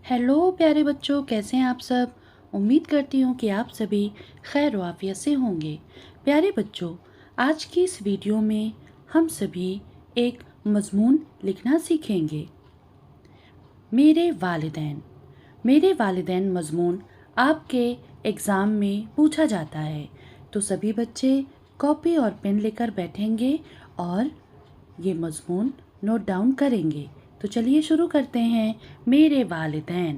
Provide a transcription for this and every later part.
Hello प्यारे बच्चों, कैसे हैं आप सब। उम्मीद करती हूँ कि आप सभी खैर व आफियत से होंगे। प्यारे बच्चों, आज की इस वीडियो में हम सभी एक मज़मून लिखना सीखेंगे। मेरे वालिदैन। मेरे वालिदैन मज़मून आपके एग्ज़ाम में पूछा जाता है, तो सभी बच्चे कॉपी और पेन लेकर बैठेंगे और ये मज़मून नोट डाउन करेंगे। तो चलिए शुरू करते हैं। मेरे वालिदैन।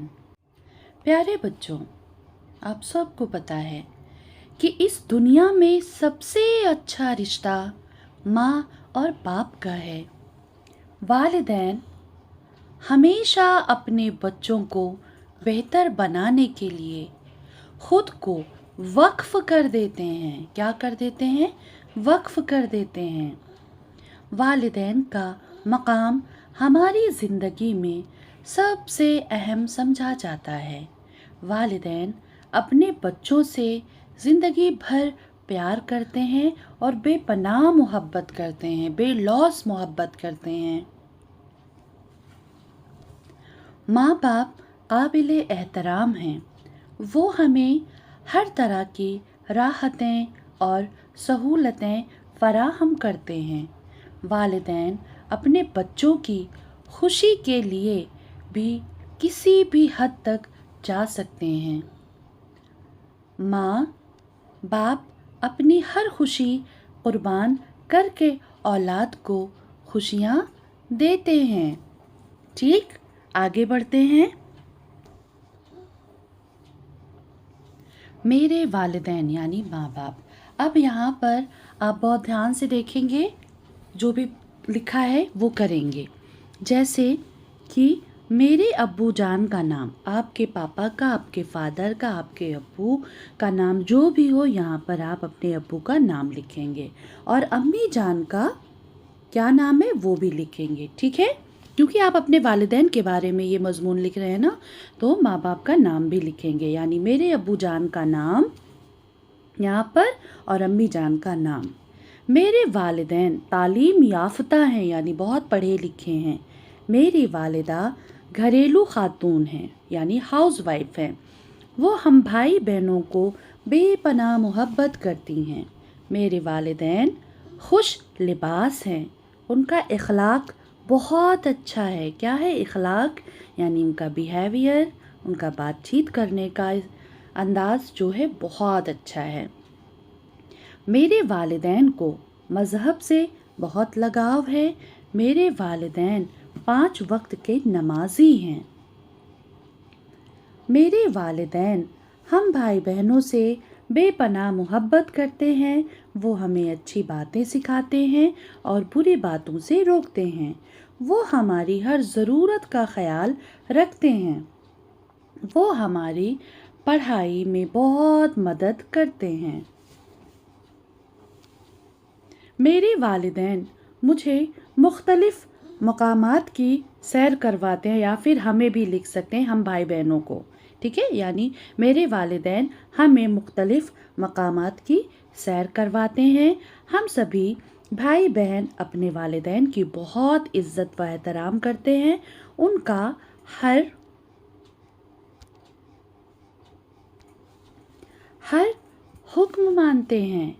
प्यारे बच्चों, आप सबको पता है कि इस दुनिया में सबसे अच्छा रिश्ता माँ और बाप का है। वालिदैन हमेशा अपने बच्चों को बेहतर बनाने के लिए खुद को वक्फ कर देते हैं। क्या कर देते हैं? वक्फ कर देते हैं। वालिदैन का मकाम हमारी ज़िंदगी में सबसे अहम समझा जाता है। वालिदैन अपने बच्चों से ज़िंदगी भर प्यार करते हैं और बेपनाह मोहब्बत करते हैं, बेलौस मोहब्बत करते हैं। माँ बाप काबिल एहतराम हैं। वो हमें हर तरह की राहतें और सहूलतें फराहम करते हैं। वालिदैन अपने बच्चों की खुशी के लिए भी किसी भी हद तक जा सकते हैं। माँ बाप अपनी हर खुशी कुर्बान करके औलाद को खुशियाँ देते हैं। ठीक, आगे बढ़ते हैं। मेरे वालिदैन यानी माँ बाप। अब यहाँ पर आप बहुत ध्यान से देखेंगे, जो भी लिखा है वो करेंगे। जैसे कि मेरे अब्बू जान का नाम, आपके पापा का, आपके फादर का, आपके अब्बू का नाम जो भी हो, यहाँ पर आप अपने अब्बू का नाम लिखेंगे और अम्मी जान का क्या नाम है वो भी लिखेंगे। ठीक है, क्योंकि आप अपने वालिदैन के बारे में ये मज़मून लिख रहे हैं ना, तो माँ बाप का नाम भी लिखेंगे। यानी मेरे अब्बू जान का नाम यहाँ पर और अम्मी जान का नाम। मेरे वालिदैन तालीम याफ्ता हैं, यानी बहुत पढ़े लिखे हैं। मेरी वालिदा घरेलू खातून हैं, यानी हाउस वाइफ हैं। वो हम भाई बहनों को बेपनाह मोहब्बत करती हैं। मेरे वालिदैन खुश लिबास हैं। उनका इखलाक बहुत अच्छा है। क्या है इखलाक? यानी उनका बिहेवियर, उनका बातचीत करने का अंदाज़ जो है बहुत अच्छा है। मेरे वालिदैन को मज़हब से बहुत लगाव है। मेरे वालिदैन 5 वक्त के नमाजी हैं। मेरे वालिदैन हम भाई बहनों से बेपनाह मोहब्बत करते हैं। वो हमें अच्छी बातें सिखाते हैं और बुरी बातों से रोकते हैं। वो हमारी हर ज़रूरत का ख्याल रखते हैं। वो हमारी पढ़ाई में बहुत मदद करते हैं। मेरे वालिदैन मुझे मुख्तलिफ़ मकामात की सैर करवाते हैं, या फिर हमें भी लिख सकते हैं, हम भाई बहनों को। ठीक है, यानी मेरे वालिदैन हमें मुख्तलिफ़ मकामात की सैर करवाते हैं। हम सभी भाई बहन अपने वालिदैन की बहुत इज़्ज़त व एहतराम करते हैं। उनका हर हुक्म मानते हैं।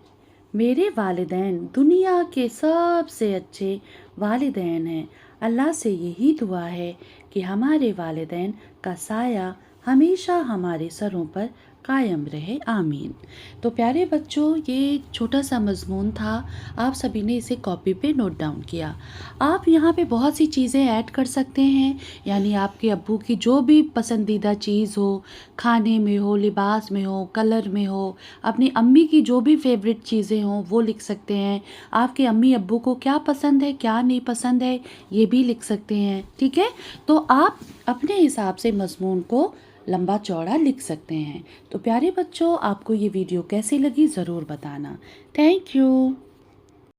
मेरे वालिदैन दुनिया के सबसे अच्छे वालिदैन हैं। अल्लाह से यही दुआ है कि हमारे वालिदैन का साया हमेशा हमारे सरों पर कायम रहे, आमीन। तो प्यारे बच्चों, ये छोटा सा मज़मून था। आप सभी ने इसे कॉपी पे नोट डाउन किया। आप यहाँ पे बहुत सी चीज़ें ऐड कर सकते हैं, यानी आपके अब्बू की जो भी पसंदीदा चीज़ हो, खाने में हो, लिबास में हो, कलर में हो, अपनी अम्मी की जो भी फेवरेट चीज़ें हों वो लिख सकते हैं। आपके अम्मी अब्बू को क्या पसंद है, क्या नहीं पसंद है, ये भी लिख सकते हैं। ठीक है, तो आप अपने हिसाब से मज़मून को लंबा चौड़ा लिख सकते हैं। तो प्यारे बच्चों, आपको ये वीडियो कैसी लगी ज़रूर बताना। Thank you.